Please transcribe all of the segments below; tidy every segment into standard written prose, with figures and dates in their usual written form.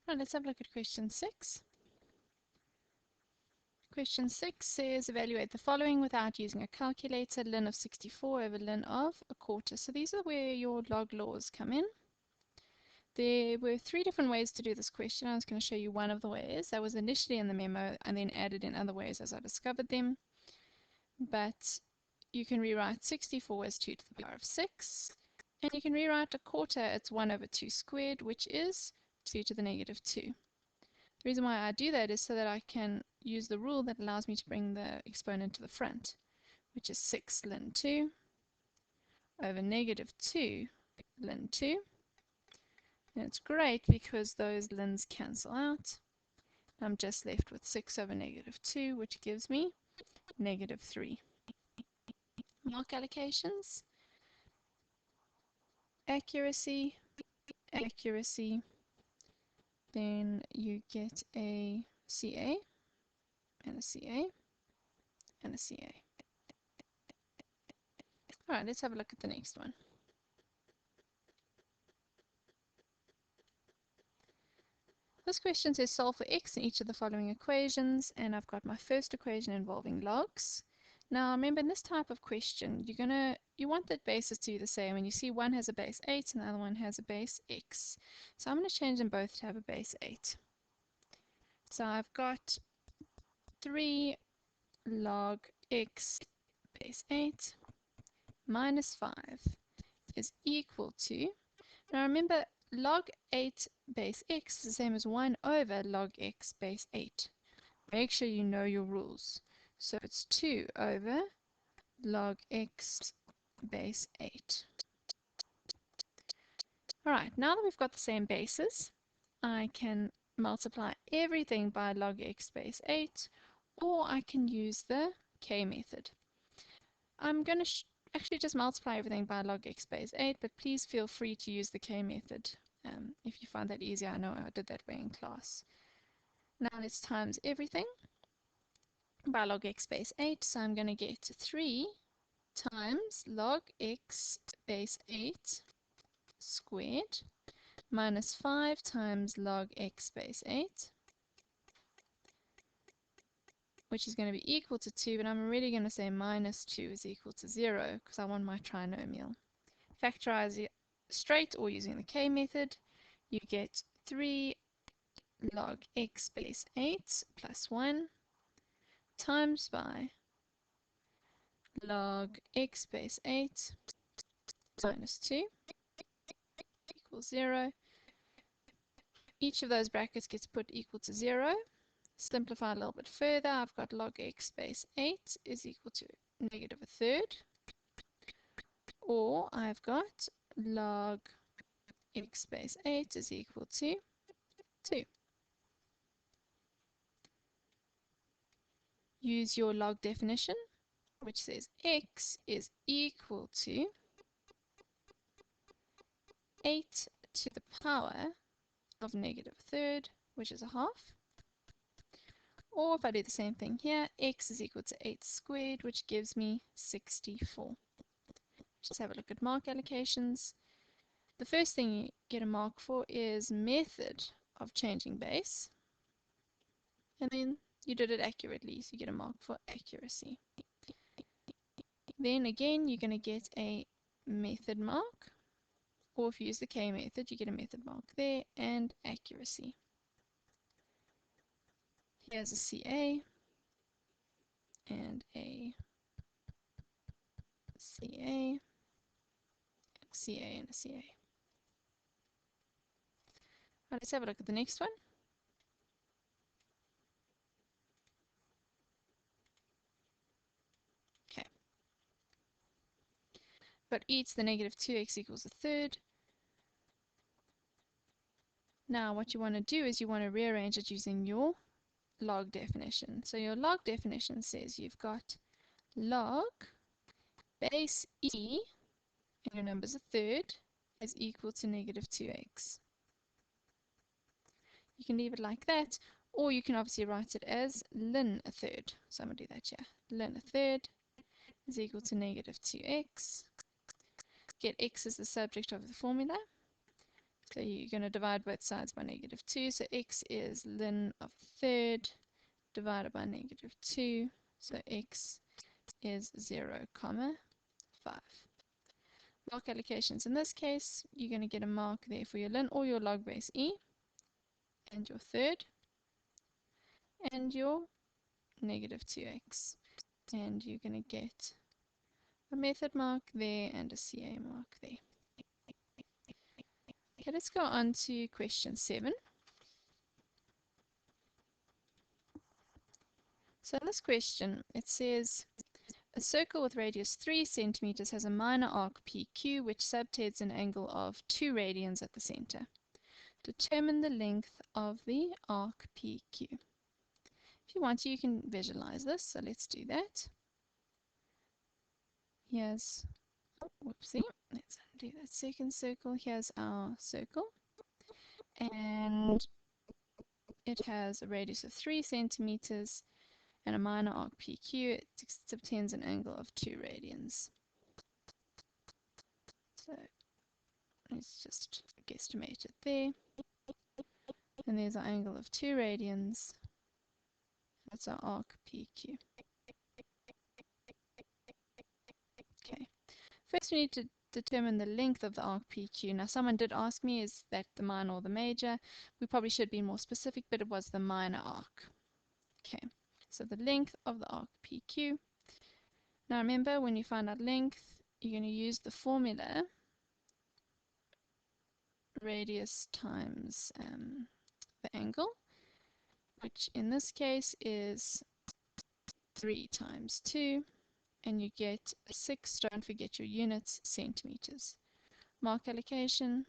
Right, let's have a look at question 6. Question 6 says evaluate the following without using a calculator. Ln of 64 over ln of a quarter. So these are where your log laws come in. There were 3 different ways to do this question. I was going to show you one of the ways. That was initially in the memo and then added in other ways as I discovered them. But you can rewrite 64 as 2 to the power of 6. And you can rewrite a quarter as 1 over 2 squared, which is 2 to the negative 2. The reason why I do that is so that I can use the rule that allows me to bring the exponent to the front, which is 6 ln 2 over negative 2 ln 2. And it's great because those ln's cancel out. I'm just left with 6 over negative 2, which gives me negative 3. Mark allocations. Accuracy, accuracy. Then you get a CA, and a CA, and a CA. Alright, let's have a look at the next one. This question says solve for x in each of the following equations, and I've got my first equation involving logs. Now remember, in this type of question, you want the bases to be the same, and you see one has a base 8 and the other one has a base x. So I'm going to change them both to have a base 8. So I've got 3 log x base 8 minus 5 is equal to, now remember, log 8 base x is the same as 1 over log x base 8. Make sure you know your rules. So it's 2 over log x base 8. Alright, now that we've got the same bases, I can multiply everything by log x base 8, or I can use the k method. I'm going to actually just multiply everything by log x base 8, but please feel free to use the k method if you find that easier. I know I did that way in class. Now let's times everything by log x base 8, so I'm going to get 3 times log x base 8 squared minus 5 times log x base 8, which is going to be equal to 2, but I'm already going to say minus 2 is equal to 0 because I want my trinomial. Factorize it straight or using the k method, you get 3 log x base 8 plus 1 times by log x base 8 minus 2 equals 0. Each of those brackets gets put equal to 0. Simplify a little bit further, I've got log x base 8 is equal to negative a third, or I've got log x base 8 is equal to 2. Use your log definition, which says x is equal to 8 to the power of negative a third, which is a half. Or if I do the same thing here, x is equal to 8 squared, which gives me 64. Just have a look at mark allocations. The first thing you get a mark for is method of changing base. And then you did it accurately, so you get a mark for accuracy. Then again, you're going to get a method mark. Or if you use the K method, you get a method mark there, and accuracy. Here's a CA, and a CA, a CA, and a CA. Right, let's have a look at the next one. Okay. Got e to the negative 2x equals a third. Now what you want to do is you want to rearrange it using your log definition. So your log definition says you've got log base e, and your number's a third, is equal to negative 2x. You can leave it like that, or you can obviously write it as ln a third. So I'm going to do that here. Ln a third is equal to negative 2x. Get x as the subject of the formula. So you're going to divide both sides by -2. So x is ln of a third divided by -2. So x is 0, 5. Mark allocations. In this case, you're going to get a mark there for your ln or your log base e, and your third, and your -2x. And you're going to get a method mark there and a CA mark there. Okay, let's go on to question 7. So in this question, it says, a circle with radius 3 centimeters has a minor arc PQ which subtends an angle of 2 radians at the center. Determine the length of the arc PQ. If you want to, you can visualize this, so let's do that. Here's, whoopsie, let's undo that second circle. Here's our circle, and it has a radius of 3 centimeters and a minor arc PQ. It subtends an angle of 2 radians. So let's just guesstimate it there. And there's our angle of 2 radians. That's our arc PQ. Okay. First we need to determine the length of the arc PQ. Now someone did ask me, is that the minor or the major? We probably should be more specific, but it was the minor arc. Okay. So the length of the arc PQ. Now remember, when you find out length, you're going to use the formula radius times the angle, which in this case is 3 times 2, and you get 6, don't forget your units, centimeters. Mark allocation,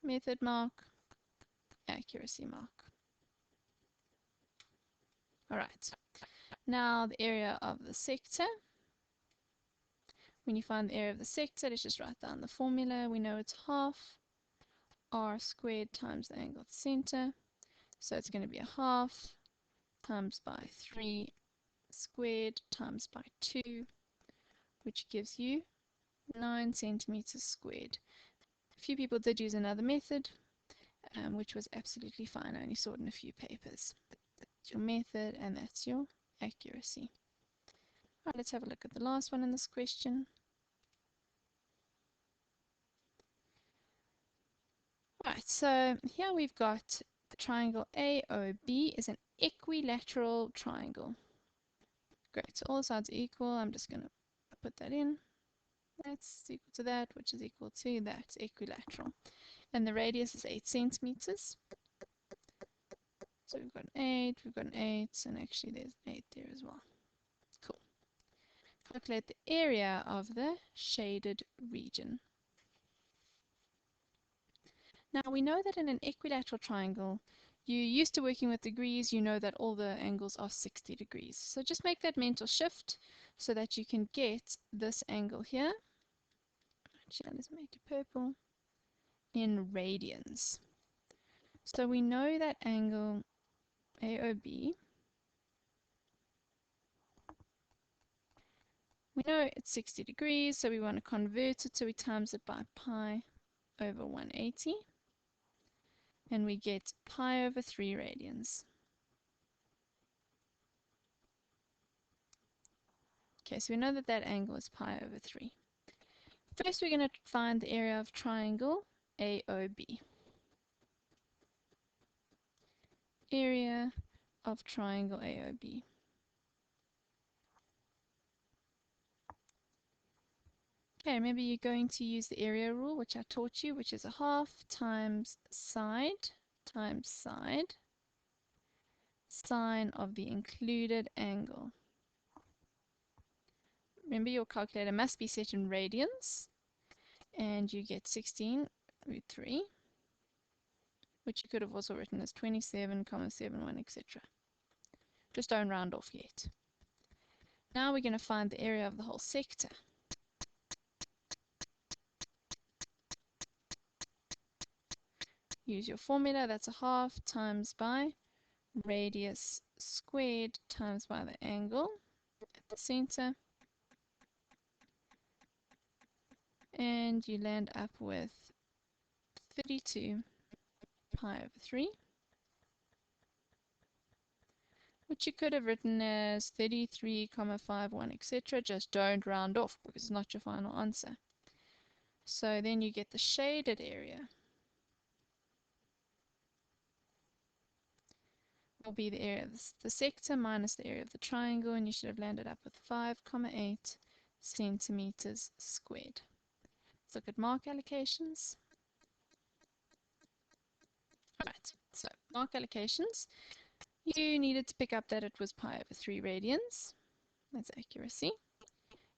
method mark, accuracy mark. Alright, now the area of the sector. When you find the area of the sector, let's just write down the formula. We know it's half r squared times the angle at the center. So it's going to be a half times by 3 squared times by 2, which gives you 9 centimeters squared. A few people did use another method, which was absolutely fine. I only saw it in a few papers. That's your method, and that's your accuracy. Alright, let's have a look at the last one in this question. Alright, so here we've got the triangle AOB is an equilateral triangle. Great, so all sides are equal. I'm just going to put that in. That's equal to that, which is equal to that, equilateral. And the radius is 8 centimeters. So we've got an 8, we've got an 8, and actually there's 8 there as well. Cool. Calculate the area of the shaded region. Now we know that in an equilateral triangle, you're used to working with degrees, you know that all the angles are 60 degrees. So just make that mental shift so that you can get this angle here. Actually, let's make it purple. In radians. So we know that angle AOB, we know it's 60 degrees, so we want to convert it, so we times it by pi over 180, and we get pi over 3 radians. Okay, so we know that that angle is pi over 3. First, we're going to find the area of triangle AOB. Area of triangle AOB. Okay, remember you're going to use the area rule, which I taught you, which is a half times side, sine of the included angle. Remember your calculator must be set in radians, and you get 16 root 3, which you could have also written as 27,71, etc. Just don't round off yet. Now we're going to find the area of the whole sector. Use your formula, that's a half times by radius squared times by the angle at the center. And you land up with 32 pi over 3, which you could have written as 33,51, etc. Just don't round off because it's not your final answer. So then you get the shaded area will be the area of the sector minus the area of the triangle, and you should have landed up with 5,8 centimeters squared. Let's look at mark allocations. Alright, so mark allocations. You needed to pick up that it was pi over 3 radians. That's accuracy.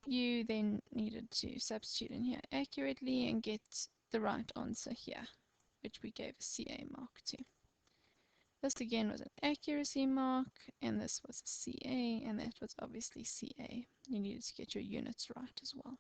You then needed to substitute in here accurately and get the right answer here, which we gave a CA mark to. This again was an accuracy mark, and this was a CA, and that was obviously CA. You needed to get your units right as well.